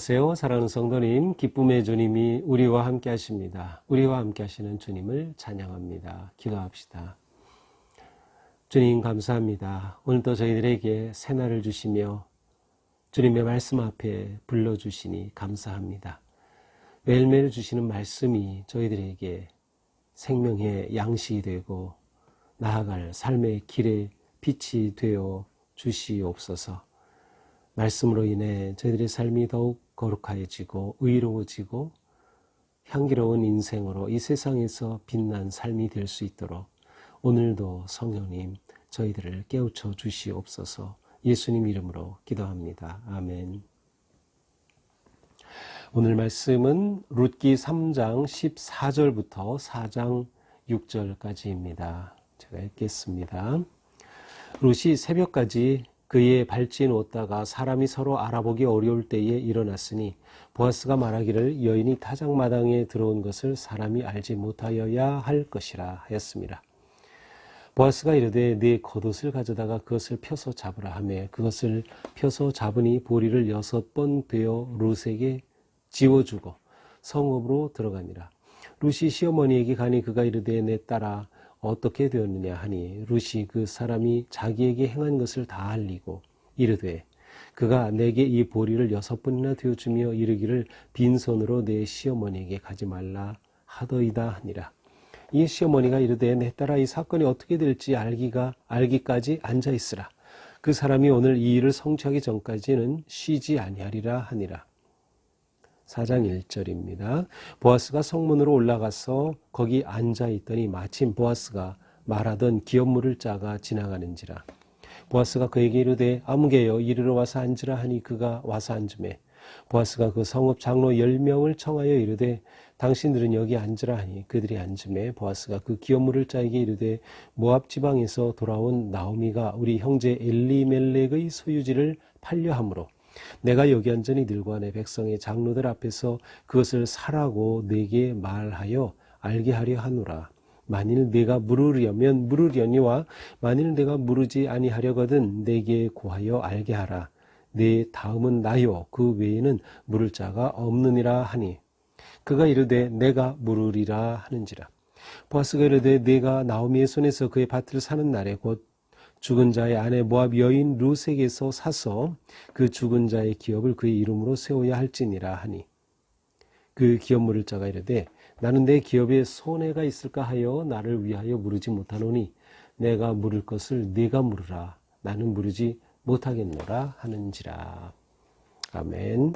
안녕하세요. 사랑하는 성도님, 기쁨의 주님이 우리와 함께 하십니다. 우리와 함께 하시는 주님을 찬양합니다. 기도합시다. 주님 감사합니다. 오늘도 저희들에게 새날을 주시며 주님의 말씀 앞에 불러주시니 감사합니다. 매일매일 주시는 말씀이 저희들에게 생명의 양식이 되고 나아갈 삶의 길의 빛이 되어 주시옵소서. 말씀으로 인해 저희들의 삶이 더욱 거룩해지고 의로워지고 향기로운 인생으로 이 세상에서 빛난 삶이 될 수 있도록 오늘도 성령님 저희들을 깨우쳐 주시옵소서. 예수님 이름으로 기도합니다. 아멘. 오늘 말씀은 룻기 3장 14절부터 4장 6절까지입니다. 제가 읽겠습니다. 룻이 새벽까지 그의 발치에 놓다가 사람이 서로 알아보기 어려울 때에 일어났으니 보아스가 말하기를 여인이 타작마당에 들어온 것을 사람이 알지 못하여야 할 것이라 하였습니다. 보아스가 이르되 네 겉옷을 가져다가 그것을 펴서 잡으라 하매 그것을 펴서 잡으니 보리를 6번 베어 룻에게 지워주고 성읍으로 들어가니라. 룻이 시어머니에게 가니 그가 이르되 내 딸아 어떻게 되었느냐 하니 룻이 그 사람이 자기에게 행한 것을 다 알리고 이르되 그가 내게 이 보리를 6번이나 되어주며 이르기를 빈손으로 내 시어머니에게 가지 말라 하더이다 하니라. 이 시어머니가 이르되 내 딸아 이 사건이 어떻게 될지 알기까지 앉아있으라. 그 사람이 오늘 이 일을 성취하기 전까지는 쉬지 아니하리라 하니라. 4장 1절입니다. 보아스가 성문으로 올라가서 거기 앉아있더니 마침 보아스가 말하던 기업물을 짜가 지나가는지라. 보아스가 그에게 이르되 아무개여 이리로 와서 앉으라 하니 그가 와서 앉으매 보아스가 그 성읍 장로 10명을 청하여 이르되 당신들은 여기 앉으라 하니 그들이 앉으매 보아스가 그 기업물을 짜에게 이르되 모압 지방에서 돌아온 나오미가 우리 형제 엘리멜렉의 소유지를 팔려함으로 내가 여기 앉으니 들과 내 백성의 장로들 앞에서 그것을 사라고 내게 말하여 알게 하려 하노라. 만일 내가 물으려면 물으려니와 만일 내가 물으지 아니하려거든 내게 고하여 알게 하라. 내 다음은 나요 그 외에는 물을 자가 없느니라 하니 그가 이르되 내가 물으리라 하는지라. 보아스가 이르되 내가 나오미의 손에서 그의 밭을 사는 날에 곧 죽은 자의 아내 모압 여인 룻에게서 사서 그 죽은 자의 기업을 그의 이름으로 세워야 할지니라 하니 그 기업 물을 자가 이르되 나는 내 기업에 손해가 있을까 하여 나를 위하여 물으지 못하노니 내가 물을 것을 네가 물으라. 나는 물으지 못하겠노라 하는지라. 아멘.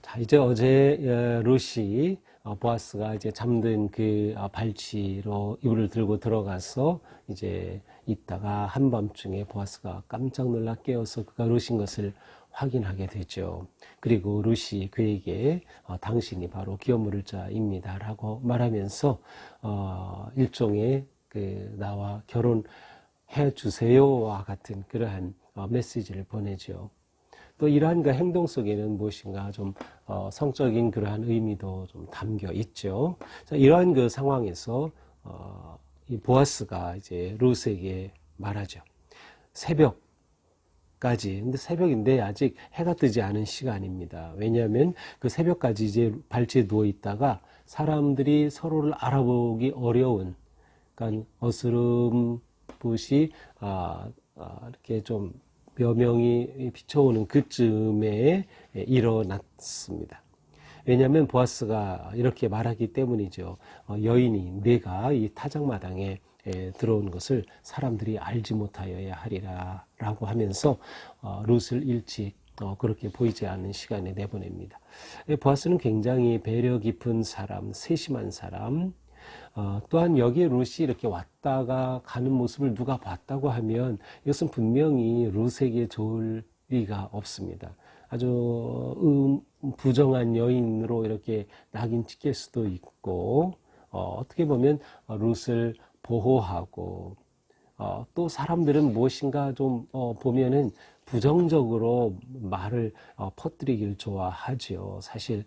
자, 이제 어제 룻이 보아스가 이제 잠든 그 발치로 이불을 들고 들어가서 이제 있다가 한밤중에 보아스가 깜짝 놀라 깨어서 그가 룻인 것을 확인하게 되죠. 그리고 룻이 그에게 당신이 바로 기업 물을 자입니다 라고 말하면서 일종의 그 나와 결혼해 주세요와 같은 그러한 메시지를 보내죠. 또 이러한 그 행동 속에는 무엇인가 좀 성적인 그러한 의미도 좀 담겨 있죠. 자, 이러한 그 상황에서 이 보아스가 이제 룻에게 말하죠. 새벽까지, 근데 새벽인데 아직 해가 뜨지 않은 시간입니다. 왜냐하면 그 새벽까지 이제 발치에 누워 있다가 사람들이 서로를 알아보기 어려운, 그러니까 어스름붓이 이렇게 좀 몇 명이 비춰오는 그쯤에 일어났습니다. 왜냐하면 보아스가 이렇게 말하기 때문이죠. 여인이 내가 이 타작마당에 들어온 것을 사람들이 알지 못하여야 하리라 라고 하면서 룻을 일찍 그렇게 보이지 않는 시간에 내보냅니다. 보아스는 굉장히 배려 깊은 사람, 세심한 사람, 또한 여기에 룻이 이렇게 왔다가 가는 모습을 누가 봤다고 하면 이것은 분명히 룻에게 좋을 리가 없습니다. 아주 부정한 여인으로 이렇게 낙인 찍힐 수도 있고 어떻게 보면 룻을 보호하고 또 사람들은 무엇인가 좀 보면은 부정적으로 말을 퍼뜨리기를 좋아하죠. 사실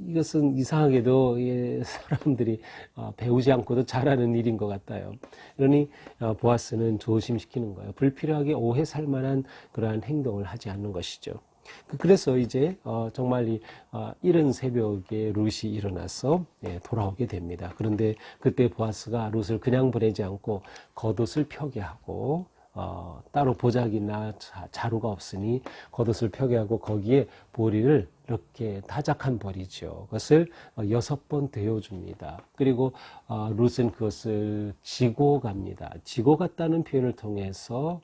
이것은 이상하게도 사람들이 배우지 않고도 잘하는 일인 것 같아요. 그러니 보아스는 조심시키는 거예요. 불필요하게 오해 살 만한 그러한 행동을 하지 않는 것이죠. 그래서 이제 정말 이른 새벽에 룻이 일어나서 돌아오게 됩니다. 그런데 그때 보아스가 룻을 그냥 보내지 않고 겉옷을 펴게 하고 따로 보자기나 자루가 없으니 겉옷을 펴게 하고 거기에 보리를 이렇게 타작한 보리죠. 그것을 6번 데워줍니다. 그리고 룻은 그것을 지고 갑니다. 지고 갔다는 표현을 통해서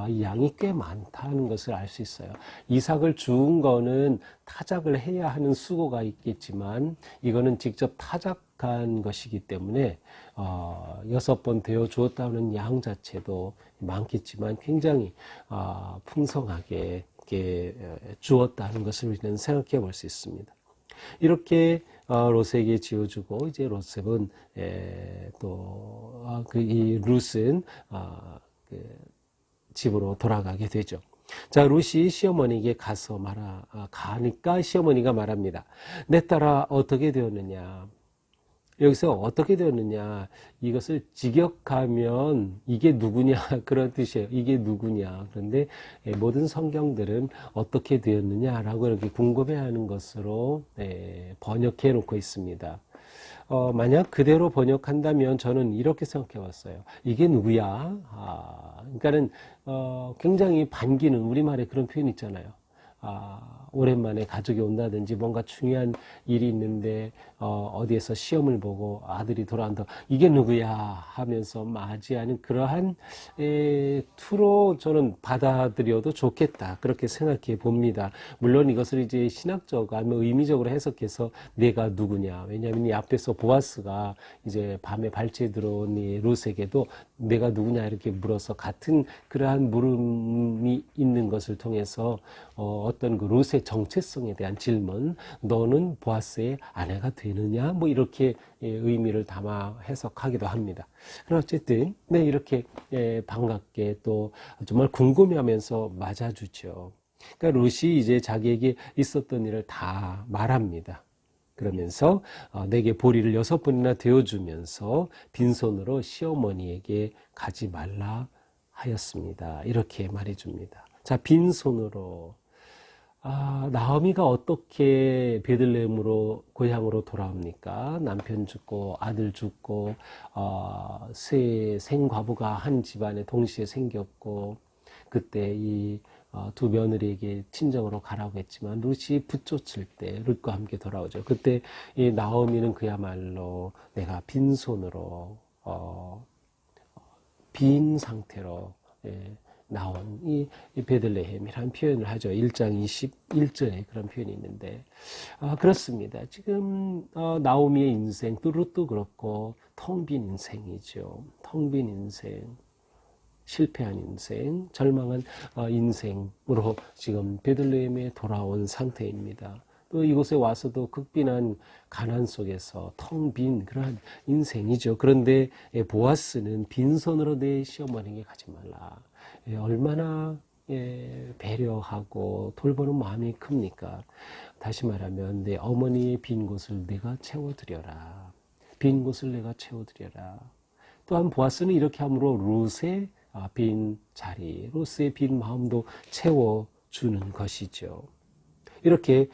이 양이 꽤 많다는 것을 알 수 있어요. 이삭을 주운 거는 타작을 해야 하는 수고가 있겠지만 이거는 직접 타작한 것이기 때문에 6번 되어 주었다는 양 자체도 많겠지만 굉장히 풍성하게 이렇게 주었다는 것을 우리는 생각해 볼 수 있습니다. 이렇게 롯에게 지어주고 이제 롯은 이 룻은 집으로 돌아가게 되죠. 자, 룻이 시어머니에게 가니까 시어머니가 말합니다. 내 딸아, 어떻게 되었느냐? 여기서 어떻게 되었느냐? 이것을 직역하면 이게 누구냐? 그런 뜻이에요. 이게 누구냐? 그런데 모든 성경들은 어떻게 되었느냐라고 이렇게 궁금해하는 것으로 번역해 놓고 있습니다. 만약 그대로 번역한다면 저는 이렇게 생각해 봤어요. 이게 누구야? 그러니까는, 굉장히 반기는 우리말에 그런 표현 있잖아요. 오랜만에 가족이 온다든지 뭔가 중요한 일이 있는데, 어디에서 시험을 보고 아들이 돌아온다. 이게 누구야? 하면서 맞이하는 그러한, 투로 저는 받아들여도 좋겠다. 그렇게 생각해 봅니다. 물론 이것을 이제 신학적, 아니면 의미적으로 해석해서 내가 누구냐. 왜냐하면 이 앞에서 보아스가 이제 밤에 발치에 들어온 이 룻에게도 내가 누구냐 이렇게 물어서 같은 그러한 물음이 있는 것을 통해서 어떤 그 룻의 정체성에 대한 질문, 너는 보아스의 아내가 되느냐? 뭐 이렇게 의미를 담아 해석하기도 합니다. 그러나 어쨌든 네, 이렇게 반갑게 또 정말 궁금해하면서 맞아주죠. 그러니까 룻이 이제 자기에게 있었던 일을 다 말합니다. 그러면서 내게 보리를 6번이나 데워주면서 빈손으로 시어머니에게 가지 말라 하였습니다. 이렇게 말해줍니다. 자, 빈손으로. 나오미가 어떻게 베들레헴으로 고향으로 돌아옵니까? 남편 죽고 아들 죽고 세 생과부가 한 집안에 동시에 생겼고 그때 이 두 며느리에게 친정으로 가라고 했지만 룻이 붙쫓을 때 룻과 함께 돌아오죠. 그때 이 나오미는 그야말로 내가 빈손으로 빈 상태로 나온 이 베들레헴이라는 표현을 하죠. 1장 21절에 그런 표현이 있는데 그렇습니다. 지금 나오미의 인생, 또 룻도 그렇고 텅 빈 인생이죠. 텅 빈 인생, 실패한 인생, 절망한 인생으로 지금 베들레헴에 돌아온 상태입니다. 또 이곳에 와서도 극빈한 가난 속에서 텅 빈 그러한 인생이죠. 그런데 보아스는 빈손으로 내 시어머니에게 가지 말라. 얼마나 배려하고 돌보는 마음이 큽니까? 다시 말하면 내 어머니의 빈 곳을 내가 채워드려라. 빈 곳을 내가 채워드려라. 또한 보아스는 이렇게 함으로 룻의 빈 자리, 룻의 빈 마음도 채워주는 것이죠. 이렇게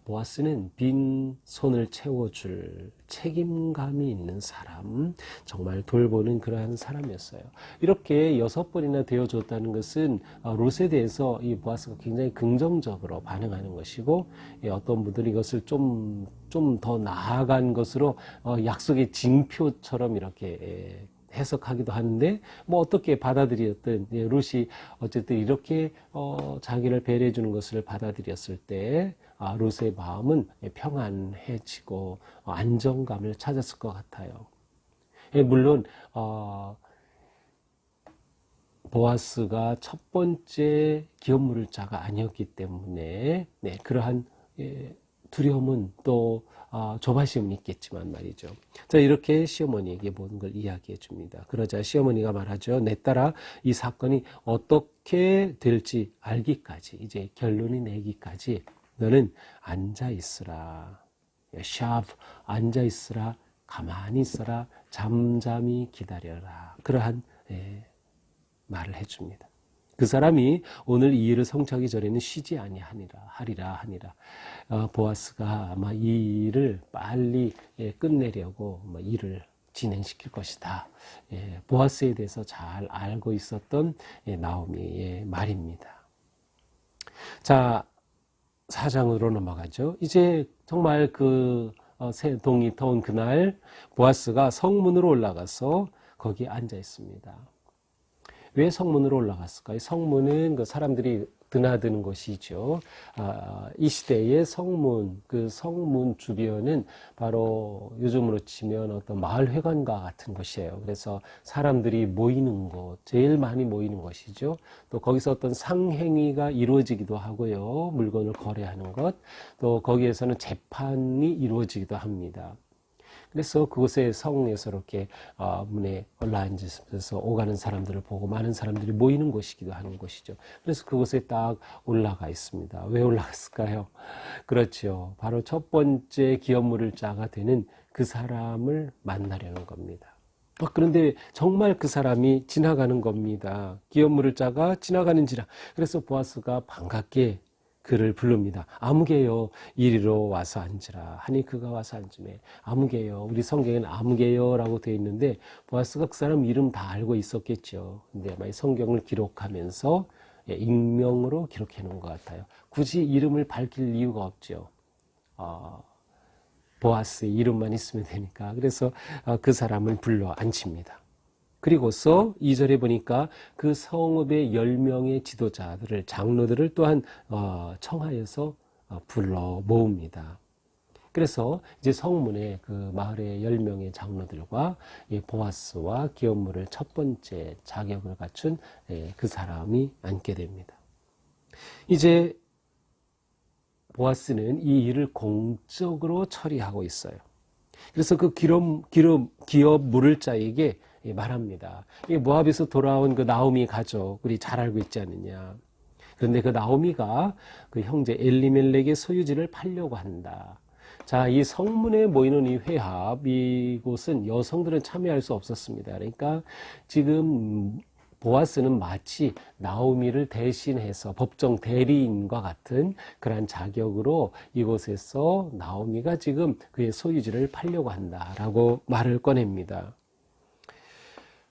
보아스는 빈 손을 채워줄 책임감이 있는 사람, 정말 돌보는 그러한 사람이었어요. 이렇게 6번이나 되어줬다는 것은 룻에 대해서 이 보아스가 굉장히 긍정적으로 반응하는 것이고, 어떤 분들이 이것을 좀 더 나아간 것으로 약속의 징표처럼 이렇게 해석하기도 하는데 뭐 어떻게 받아들였든 룻이 어쨌든 이렇게 자기를 배려해 주는 것을 받아들였을 때 룻의 마음은 평안해지고 안정감을 찾았을 것 같아요. 물론 보아스가 첫 번째 기업물자가 아니었기 때문에 그러한 두려움은 또 조바심이 있겠지만 말이죠. 자, 이렇게 시어머니에게 모든 걸 이야기해 줍니다. 그러자 시어머니가 말하죠. 내 딸아, 이 사건이 어떻게 될지 알기까지, 이제 결론이 내기까지 너는 앉아 있으라. 샤브, 앉아 있으라. 가만히 있어라. 잠잠히 기다려라. 그러한 말을 해줍니다. 그 사람이 오늘 이 일을 성취하기 전에는 쉬지 하리라 하니라. 보아스가 아마 이 일을 빨리 끝내려고 일을 진행시킬 것이다. 보아스에 대해서 잘 알고 있었던 나오미의 말입니다. 자, 4장으로 넘어가죠. 이제 정말 새 동이 터온 그날 보아스가 성문으로 올라가서 거기에 앉아 있습니다. 왜 성문으로 올라갔을까요? 성문은 그 사람들이 드나드는 곳이죠. 이 시대의 성문, 그 성문 주변은 바로 요즘으로 치면 어떤 마을회관과 같은 곳이에요. 그래서 사람들이 모이는 곳, 제일 많이 모이는 곳이죠. 또 거기서 어떤 상행위가 이루어지기도 하고요. 물건을 거래하는 것, 또 거기에서는 재판이 이루어지기도 합니다. 그래서 그곳에 성에서 이렇게 문에 올라앉으면서 오가는 사람들을 보고 많은 사람들이 모이는 곳이기도 하는 곳이죠. 그래서 그곳에 딱 올라가 있습니다. 왜 올라갔을까요? 그렇죠. 바로 첫 번째 기업물을 자가 되는 그 사람을 만나려는 겁니다. 그런데 정말 그 사람이 지나가는 겁니다. 기업물을 자가 지나가는지라. 그래서 보아스가 반갑게 그를 부릅니다. 아무개여 이리로 와서 앉으라 하니 그가 와서 앉으매. 아무개여, 우리 성경에는 아무개여라고 되어 있는데 보아스가 그 사람 이름 다 알고 있었겠죠. 근데 아마 성경을 기록하면서 익명으로 기록해 놓은 것 같아요. 굳이 이름을 밝힐 이유가 없죠. 보아스의 이름만 있으면 되니까. 그래서 그 사람을 불러 앉힙니다. 그리고서 2절에 보니까 그 성읍의 10명의 지도자들을, 장로들을 또한 청하여서 불러 모읍니다. 그래서 이제 성문에 그 마을의 10명의 장로들과 이 보아스와 기업물을 첫 번째 자격을 갖춘 그 사람이 앉게 됩니다. 이제 보아스는 이 일을 공적으로 처리하고 있어요. 그래서 그 기업 물을 자에게 말합니다. 모압에서 돌아온 그 나오미 가족, 우리 잘 알고 있지 않느냐. 그런데 그 나오미가 그 형제 엘리멜렉의 소유지를 팔려고 한다. 자, 이 성문에 모이는 이 회합, 이곳은 여성들은 참여할 수 없었습니다. 그러니까 지금 보아스는 마치 나오미를 대신해서 법정 대리인과 같은 그러한 자격으로 이곳에서 나오미가 지금 그의 소유지를 팔려고 한다라고 말을 꺼냅니다.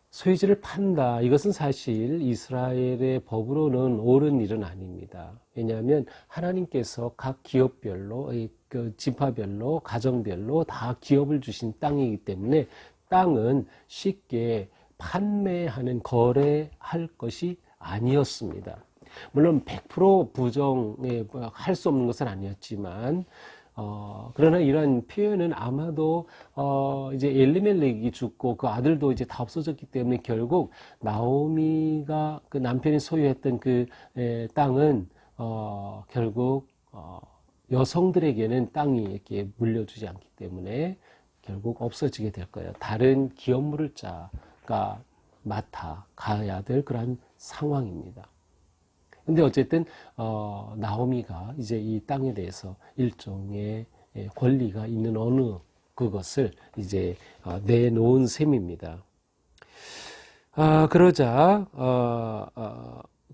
소유지를 판다. 이것은 사실 이스라엘의 법으로는 옳은 일은 아닙니다. 왜냐하면 하나님께서 각 기업별로, 그 지파별로, 가정별로 다 기업을 주신 땅이기 때문에 땅은 쉽게 판매하는, 거래할 것이 아니었습니다. 물론 100% 부정할 수 없는 것은 아니었지만, 그러나 이러한 표현은 아마도, 이제 엘리멜렉이 죽고 그 아들도 이제 다 없어졌기 때문에 결국 나오미가 그 남편이 소유했던 그 땅은, 결국, 여성들에게는 땅이 이렇게 물려주지 않기 때문에 결국 없어지게 될 거예요. 다른 기업물을 자가 맡아 가야 될 그런 상황입니다. 근데 어쨌든 나오미가 이제 이 땅에 대해서 일종의 권리가 있는 어느 그것을 이제 내놓은 셈입니다.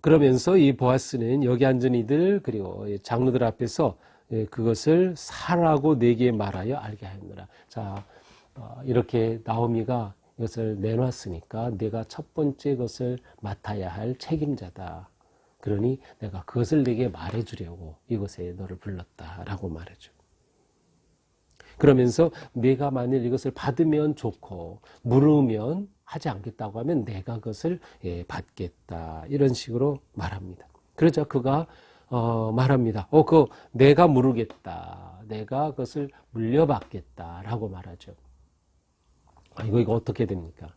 그러면서 이 보아스는 여기 앉은 이들 그리고 장로들 앞에서 그것을 사라고 내게 말하여 알게 하였노라. 자, 이렇게 나오미가 이것을 내놨으니까 내가 첫 번째 것을 맡아야 할 책임자다. 그러니 내가 그것을 내게 말해주려고 이곳에 너를 불렀다라고 말해줘. 그러면서 내가 만일 이것을 받으면 좋고 물으면 하지 않겠다고 하면 내가 그것을 받겠다. 이런 식으로 말합니다. 그러자 그가 말합니다. 내가 물으겠다. 내가 그것을 물려받겠다라고 말하죠. 이거 어떻게 됩니까?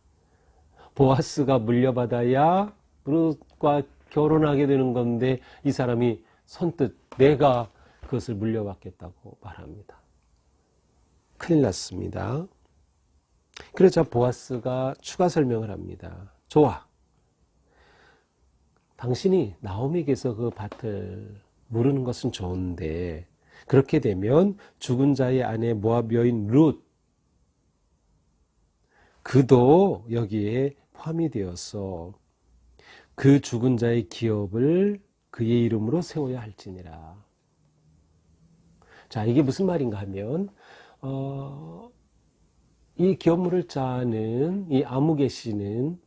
보아스가 물려받아야 룻과 결혼하게 되는 건데 이 사람이 선뜻 내가 그것을 물려받겠다고 말합니다. 큰일 났습니다. 그러자 보아스가 추가 설명을 합니다. 좋아. 당신이 나오미에게서 그 밭을 물으는 것은 좋은데 그렇게 되면 죽은 자의 아내 모압 여인 룻 그도 여기에 포함이 되어서 그 죽은 자의 기업을 그의 이름으로 세워야 할지니라. 자, 이게 무슨 말인가 하면 이 기업 물을 자는 이 아무개 씨는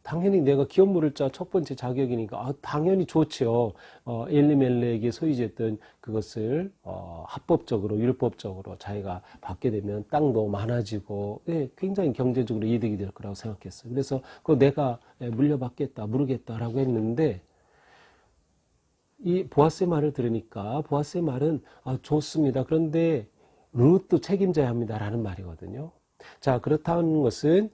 당연히 내가 기업 물을 자 첫 번째 자격이니까 당연히 좋죠. 엘리멜렉이 소유지였던 그것을 합법적으로 율법적으로 자기가 받게 되면 땅도 많아지고 굉장히 경제적으로 이득이 될 거라고 생각했어요. 그래서 그거 내가 물려받겠다, 물으겠다라고 했는데 이 보아스의 말을 들으니까 보아스의 말은 좋습니다. 그런데 룻도 책임져야 합니다라는 말이거든요. 자, 그렇다는 것은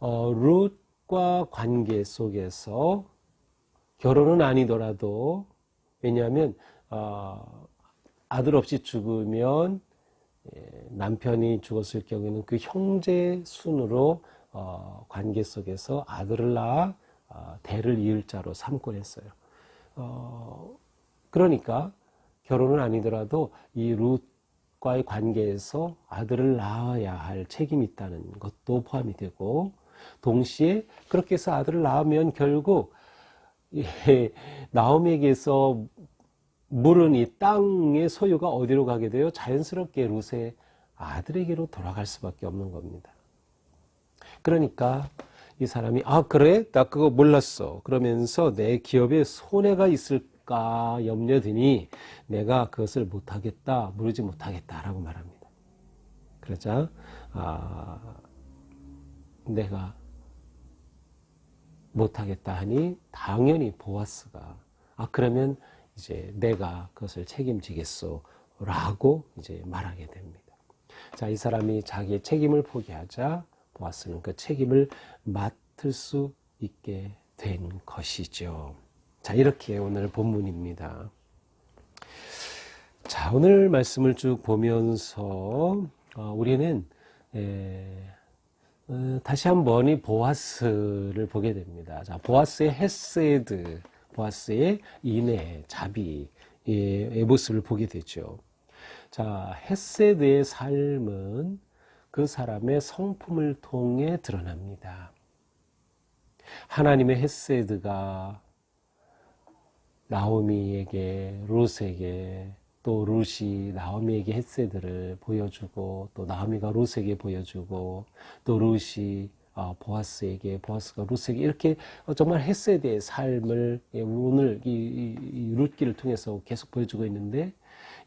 룻과 관계 속에서 결혼은 아니더라도, 왜냐하면 아들 없이 죽으면 남편이 죽었을 경우에는 그 형제 순으로 관계 속에서 아들을 낳아 대를 이을 자로 삼곤 했어요. 그러니까 결혼은 아니더라도 이 룻과의 관계에서 아들을 낳아야 할 책임이 있다는 것도 포함이 되고, 동시에 그렇게 해서 아들을 낳으면 결국 나오미에게서 물은 이 땅의 소유가 어디로 가게 돼요? 자연스럽게 룻의 아들에게로 돌아갈 수밖에 없는 겁니다. 그러니까 이 사람이 그래? 나 그거 몰랐어. 그러면서 내 기업에 손해가 있을까 염려되니 내가 그것을 못하겠다, 물지 못하겠다라고 말합니다. 그러자 내가 못하겠다 하니 당연히 보아스가 그러면 이제 내가 그것을 책임지겠소 라고 이제 말하게 됩니다. 자, 이 사람이 자기의 책임을 포기하자 보아스는 그 책임을 맡을 수 있게 된 것이죠. 자, 이렇게 오늘 본문입니다. 자, 오늘 말씀을 쭉 보면서 우리는 다시 한번 이 보아스를 보게 됩니다. 자, 보아스의 헤세드, 보아스의 인애, 자비의 모습을 보게 되죠. 자, 헤세드의 삶은 그 사람의 성품을 통해 드러납니다. 하나님의 헤세드가 나오미에게, 룻에게, 또 룻이 나오미에게 헤세드를 보여주고, 또 나오미가 룻에게 보여주고, 또 룻이 보아스에게, 보아스가 룻에게 이렇게 정말 헤세드의 삶을 오늘 이 룻기를 통해서 계속 보여주고 있는데,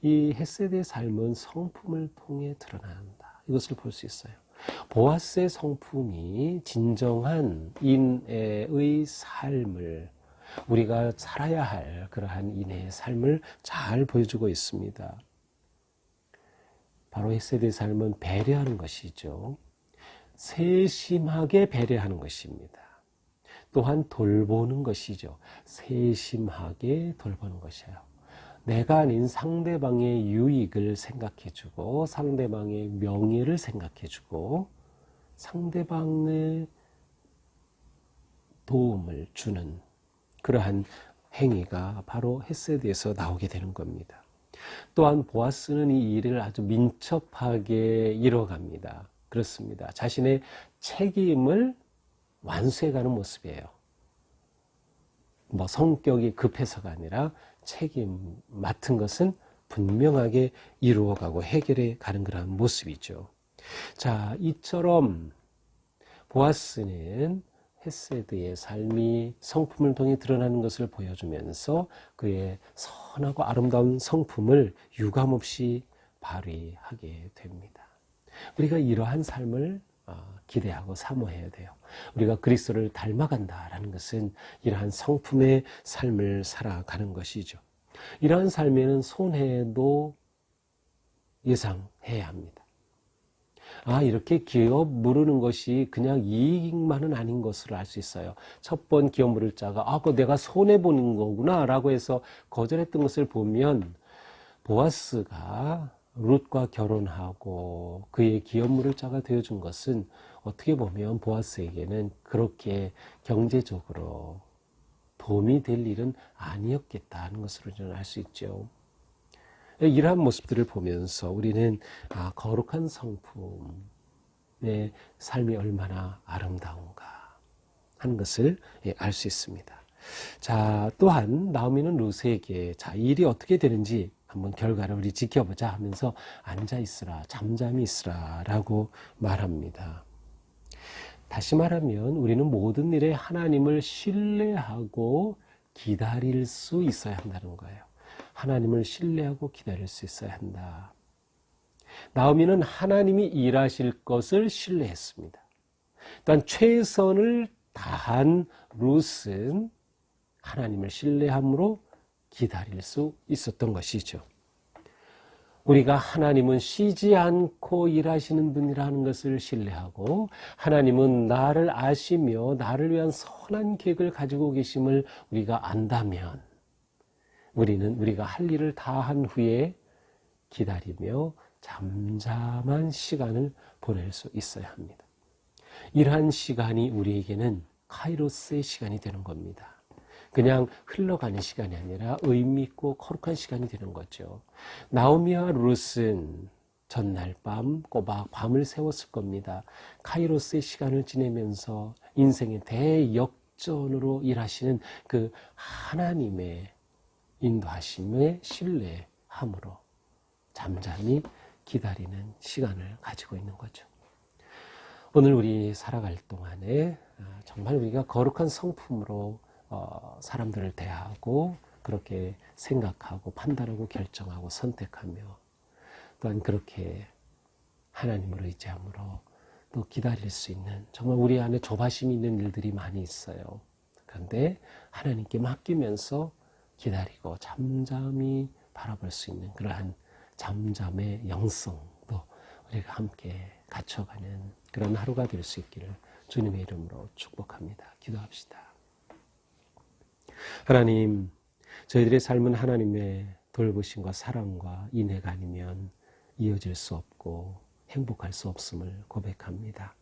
이 헤세드의 삶은 성품을 통해 드러난다. 이것을 볼 수 있어요. 보아스의 성품이 진정한 인애의 삶을, 우리가 살아야 할 그러한 인애의 삶을 잘 보여주고 있습니다. 바로 헤세드의 삶은 배려하는 것이죠. 세심하게 배려하는 것입니다. 또한 돌보는 것이죠. 세심하게 돌보는 것이에요. 내가 아닌 상대방의 유익을 생각해주고, 상대방의 명예를 생각해주고, 상대방의 도움을 주는 그러한 행위가 바로 헤세드에서 나오게 되는 겁니다. 또한 보아스는 이 일을 아주 민첩하게 이뤄갑니다. 그렇습니다. 자신의 책임을 완수해가는 모습이에요. 성격이 급해서가 아니라 책임 맡은 것은 분명하게 이루어가고 해결해 가는 그런 모습이죠. 자, 이처럼 보아스는 헤세드의 삶이 성품을 통해 드러나는 것을 보여주면서 그의 선하고 아름다운 성품을 유감없이 발휘하게 됩니다. 우리가 이러한 삶을 기대하고 사모해야 돼요. 우리가 그리스도를 닮아간다라는 것은 이러한 성품의 삶을 살아가는 것이죠. 이러한 삶에는 손해도 예상해야 합니다. 이렇게 기업 물으는 것이 그냥 이익만은 아닌 것을 알 수 있어요. 첫 번 기업 물을 자가 그거 내가 손해보는 거구나 라고 해서 거절했던 것을 보면, 보아스가 룻과 결혼하고 그의 기업 물을 자가 되어준 것은 어떻게 보면 보아스에게는 그렇게 경제적으로 도움이 될 일은 아니었겠다는 것으로 저는 알 수 있죠. 이러한 모습들을 보면서 우리는 거룩한 성품의 삶이 얼마나 아름다운가 하는 것을 알 수 있습니다. 자, 또한 나오미는 룻에게 자, 이 일이 어떻게 되는지 한번 결과를 우리 지켜보자 하면서 앉아 있으라, 잠잠히 있으라 라고 말합니다. 다시 말하면 우리는 모든 일에 하나님을 신뢰하고 기다릴 수 있어야 한다는 거예요. 하나님을 신뢰하고 기다릴 수 있어야 한다. 나오미는 하나님이 일하실 것을 신뢰했습니다. 또한 최선을 다한 룻은 하나님을 신뢰함으로 기다릴 수 있었던 것이죠. 우리가 하나님은 쉬지 않고 일하시는 분이라는 것을 신뢰하고 하나님은 나를 아시며 나를 위한 선한 계획을 가지고 계심을 우리가 안다면 우리는 우리가 할 일을 다 한 후에 기다리며 잠잠한 시간을 보낼 수 있어야 합니다. 이러한 시간이 우리에게는 카이로스의 시간이 되는 겁니다. 그냥 흘러가는 시간이 아니라 의미 있고 거룩한 시간이 되는 거죠. 나오미와 룻은 전날 밤 꼬박 밤을 새웠을 겁니다. 카이로스의 시간을 지내면서 인생의 대역전으로 일하시는 그 하나님의 인도하심에 신뢰함으로 잠잠히 기다리는 시간을 가지고 있는 거죠. 오늘 우리 살아갈 동안에 정말 우리가 거룩한 성품으로 사람들을 대하고 그렇게 생각하고 판단하고 결정하고 선택하며 또한 그렇게 하나님을 의지함으로 또 기다릴 수 있는 정말 우리 안에 조바심이 있는 일들이 많이 있어요. 그런데 하나님께 맡기면서 기다리고 잠잠히 바라볼 수 있는 그러한 잠잠의 영성도 우리가 함께 갖춰가는 그런 하루가 될 수 있기를 주님의 이름으로 축복합니다. 기도합시다. 하나님, 저희들의 삶은 하나님의 돌보심과 사랑과 인애가 아니면 이어질 수 없고 행복할 수 없음을 고백합니다.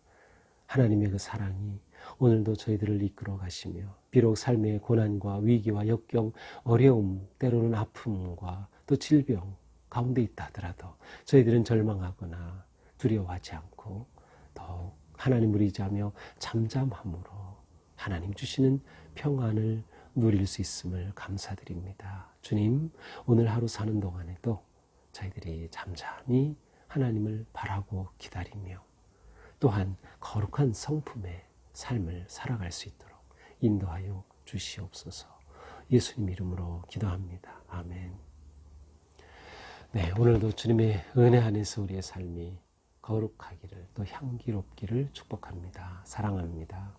하나님의 그 사랑이 오늘도 저희들을 이끌어 가시며 비록 삶의 고난과 위기와 역경, 어려움, 때로는 아픔과 또 질병 가운데 있다 하더라도 저희들은 절망하거나 두려워하지 않고 더욱 하나님을 의지하며 잠잠함으로 하나님 주시는 평안을 누릴 수 있음을 감사드립니다. 주님, 오늘 하루 사는 동안에도 저희들이 잠잠히 하나님을 바라고 기다리며 또한 거룩한 성품의 삶을 살아갈 수 있도록 인도하여 주시옵소서. 예수님 이름으로 기도합니다. 아멘. 네, 오늘도 주님의 은혜 안에서 우리의 삶이 거룩하기를 또 향기롭기를 축복합니다. 사랑합니다.